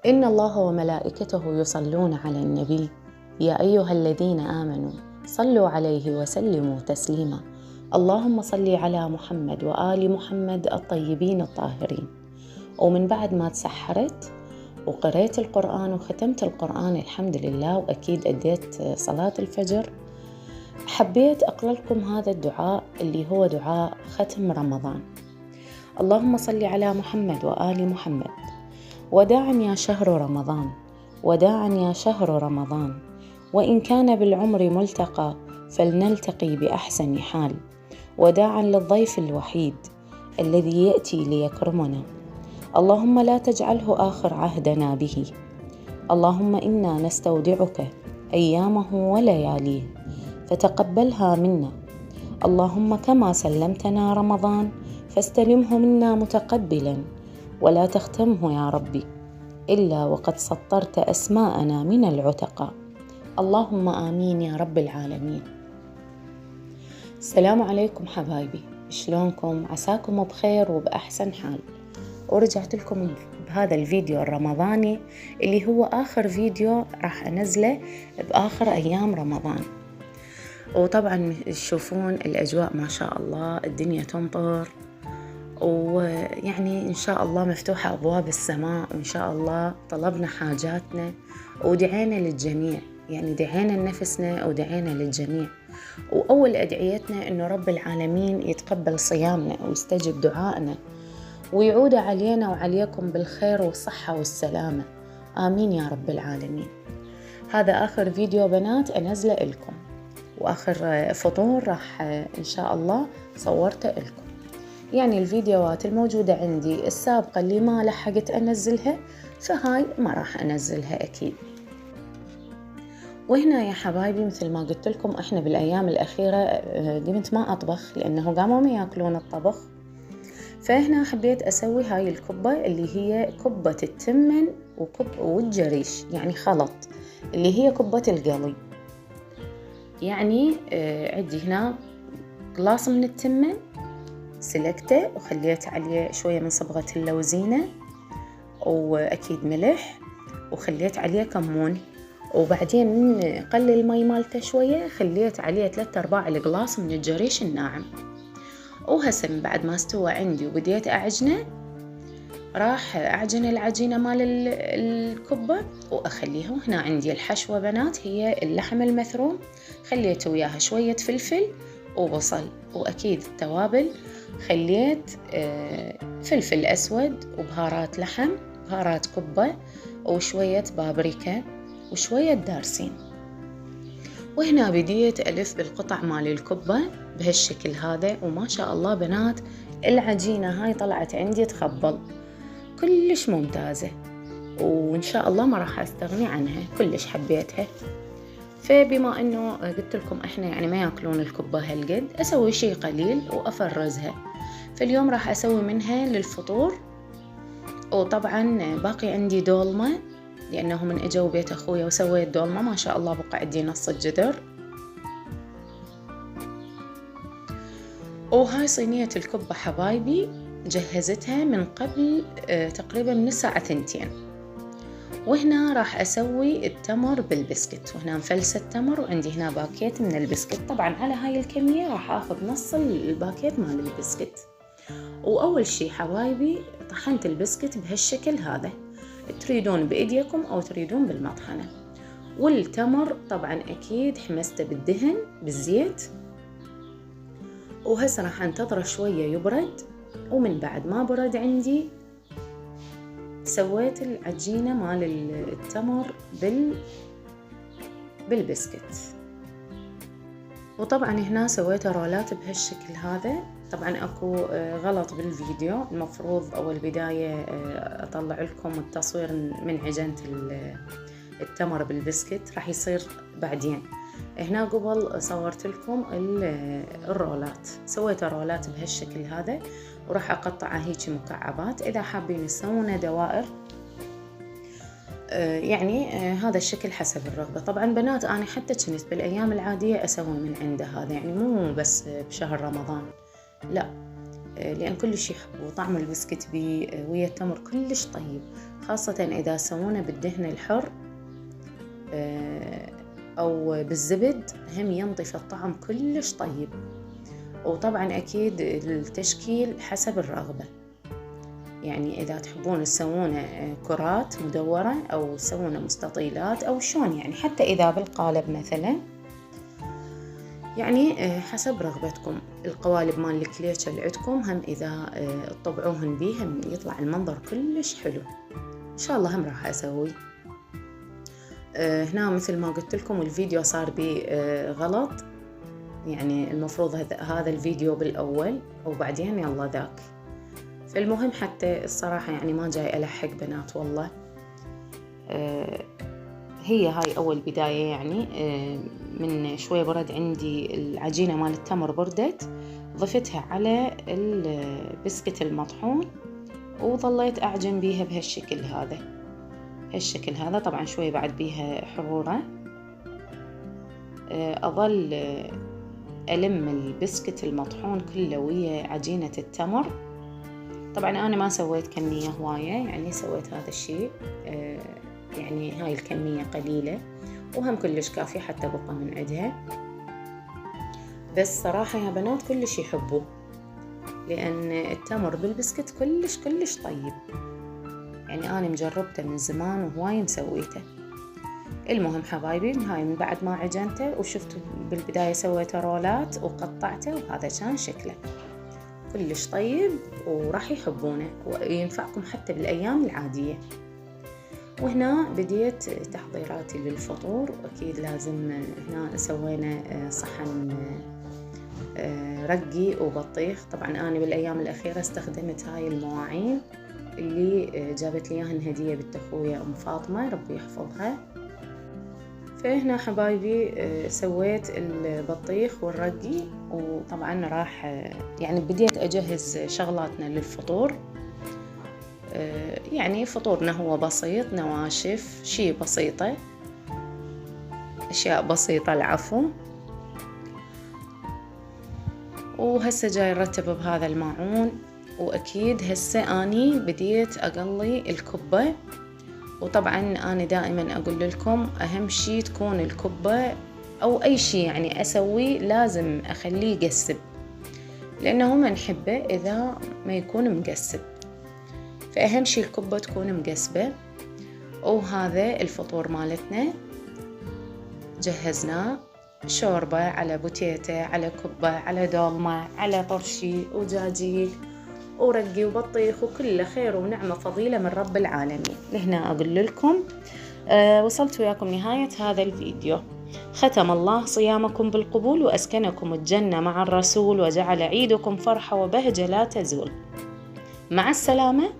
إن الله وملائكته يصلون على النبي يا أيها الذين آمنوا صلوا عليه وسلموا تسليما. اللهم صل على محمد وآل محمد الطيبين الطاهرين. ومن بعد ما تسحرت وقريت القرآن وختمت القرآن الحمد لله، وأكيد أديت صلاة الفجر، حبيت أقرأ لكم هذا الدعاء اللي هو دعاء ختم رمضان. اللهم صل على محمد وآل محمد. وداعا يا شهر رمضان، وداعا يا شهر رمضان، وإن كان بالعمر ملتقى فلنلتقي بأحسن حال. وداعا للضيف الوحيد الذي يأتي ليكرمنا، اللهم لا تجعله آخر عهدنا به. اللهم إنا نستودعك أيامه ولياليه فتقبلها منا. اللهم كما سلمتنا رمضان فاستلمه منا متقبلا، ولا تختمه يا ربي إلا وقد سطرت أسماءنا من العتقاء. اللهم آمين يا رب العالمين. السلام عليكم حبايبي، شلونكم؟ عساكم بخير وبأحسن حال. ورجعت لكم بهذا الفيديو الرمضاني اللي هو آخر فيديو راح أنزله بآخر أيام رمضان. وطبعا تشوفون الأجواء ما شاء الله، الدنيا تمطر، ويعني إن شاء الله مفتوحة أبواب السماء، وإن شاء الله طلبنا حاجاتنا ودعينا للجميع، يعني دعينا لنفسنا ودعينا للجميع. وأول أدعيتنا إنه رب العالمين يتقبل صيامنا ويستجب دعائنا ويعود علينا وعليكم بالخير والصحة والسلامة، آمين يا رب العالمين. هذا آخر فيديو بنات أنزله لكم، وآخر فطور راح إن شاء الله صورته لكم. يعني الفيديوهات الموجودة عندي السابقة اللي ما لحقت أنزلها فهاي ما راح أنزلها أكيد. وهنا يا حبايبي مثل ما قلت لكم إحنا بالأيام الأخيرة قمت ما أطبخ لأنه قاموا ما يأكلون الطبخ، فهنا حبيت أسوي هاي الكبة اللي هي كبة التمن والجريش، يعني خلط، اللي هي كبة القلي. يعني عندي هنا قلاص من التمن سلقته وخليت عليه شوية من صبغة اللوزينة وأكيد ملح، وخليت عليه كمون، وبعدين قلل المي مالته شوية، خليت عليه 3/4 القلاص من الجريش الناعم. وهسه من بعد ما استوى عندي وبديت أعجنه، راح أعجن العجينة مال الكبة وأخليها. هنا عندي الحشوة بنات هي اللحم المثروم، خليت وياها شوية فلفل وبصل، وأكيد التوابل خليت فلفل أسود وبهارات لحم، بهارات كبة، وشوية بابريكا وشوية دارسين. وهنا بديت ألف بالقطع مال الكبة بهالشكل هذا، وما شاء الله بنات العجينة هاي طلعت عندي تخبل كلش ممتازة، وإن شاء الله ما راح أستغني عنها، كلش حبيتها. فبما أنه قلت لكم إحنا يعني ما يأكلون الكبة هالقد، أسوي شي قليل وأفرزها. فاليوم راح أسوي منها للفطور. وطبعا باقي عندي دولمة لأنه من أجوا بيت أخويا وسويت دولمة ما شاء الله، بقى عندي نص الجدر. وهاي صينية الكبة حبايبي جهزتها من قبل تقريبا من الساعة 2. وهنا راح أسوي التمر بالبسكت، وهنا مفلسة التمر، وعندي هنا باكيت من البسكت. طبعا على هاي الكمية راح أخذ نص الباكيت مال البسكت. وأول شي حبايبي طحنت البسكت بهالشكل هذا، تريدون بإيديكم أو تريدون بالمطحنة. والتمر طبعا أكيد حمسته بالدهن بالزيت. وهسه راح انتظره شوية يبرد، ومن بعد ما برد عندي سويت العجينة مال التمر بالبسكت. وطبعا هنا سويت رولات بهالشكل هذا. طبعا اكو غلط بالفيديو، المفروض اول بداية اطلع لكم التصوير من عجينة التمر بالبسكت، راح يصير بعدين. هنا قبل صورت لكم الرولات، سويت رولات بهالشكل هذا، وراح اقطعها هيك مكعبات. اذا حابين تسوونه دوائر يعني هذا الشكل حسب الرغبة. طبعا بنات انا حتى كنت بالايام العادية اسوي من عنده هذا، يعني مو بس بشهر رمضان، لا لأن كلش يحبوا طعم البسكت بيه ويا التمر كلش طيب، خاصة إذا سوونه بالدهن الحر أو بالزبد هم ينطف الطعم كلش طيب. وطبعا أكيد التشكيل حسب الرغبة، يعني إذا تحبون تسوونه كرات مدورة أو تسوونه مستطيلات أو شون، يعني حتى إذا بالقالب مثلا، يعني حسب رغبتكم. القوالب مال الكليتش اللي عندكم هم إذا تطبعوهن بيهم يطلع المنظر كلش حلو. إن شاء الله هم راح أسوي. هنا مثل ما قلت لكم الفيديو صار بي غلط، يعني المفروض هذا الفيديو بالأول وبعدين يلا ذاك. فالمهم حتى الصراحة يعني ما جاي ألحق بنات والله. هي هاي أول بداية، يعني من شوي برد عندي العجينة مال التمر بردت، ضفتها على البسكت المطحون وظليت أعجن بيها بهالشكل هذا. طبعا شوي بعد بيها حرورة. أظل ألم البسكت المطحون كله ويا عجينة التمر. طبعا أنا ما سويت كمية هواية، يعني سويت هذا الشيء، يعني هاي الكمية قليلة وهم كلش كافية حتى بقى من عندها. بس صراحة يا بنات كلش يحبوه، لأن التمر بالبسكت كلش طيب، يعني أنا مجربته من زمان وهواي مسويته. المهم حبايبي، هاي من بعد ما عجنته وشفتوا بالبداية سويته رولات وقطعته، وهذا كان شكله كلش طيب وراح يحبونه وينفعكم حتى بالأيام العادية. وهنا بديت تحضيراتي للفطور، وأكيد لازم هنا سوينا صحن رقي وبطيخ. طبعا أنا بالأيام الأخيرة استخدمت هاي المواعين اللي جابت لي إياهن هدية بنت أخويا أم فاطمة ربي يحفظها. فهنا حبايبي سويت البطيخ والرقي، وطبعا راح يعني بديت أجهز شغلاتنا للفطور. يعني فطورنا هو بسيط، نواشف، شي بسيطة، أشياء بسيطة العفو. وهسه جاي نرتب بهذا الماعون، وأكيد هسه أني بديت أقلي الكبة. وطبعا أنا دائما أقول لكم أهم شي تكون الكبة أو أي شي يعني أسوي لازم أخليه يقسب، لأنه ما نحبه إذا ما يكون مقسب، فأهم شي الكبة تكون مقسبة. وهذا الفطور مالتنا جهزناه، شوربة على بوتيتة على كبة على دولمة على طرشي وجاجيل ورقي وبطيخ، وكله خير ونعمة فضيلة من رب العالمين. لهنا أقول لكم وصلت وياكم نهاية هذا الفيديو. ختم الله صيامكم بالقبول وأسكنكم الجنة مع الرسول، وجعل عيدكم فرحة وبهجة لا تزول. مع السلامة.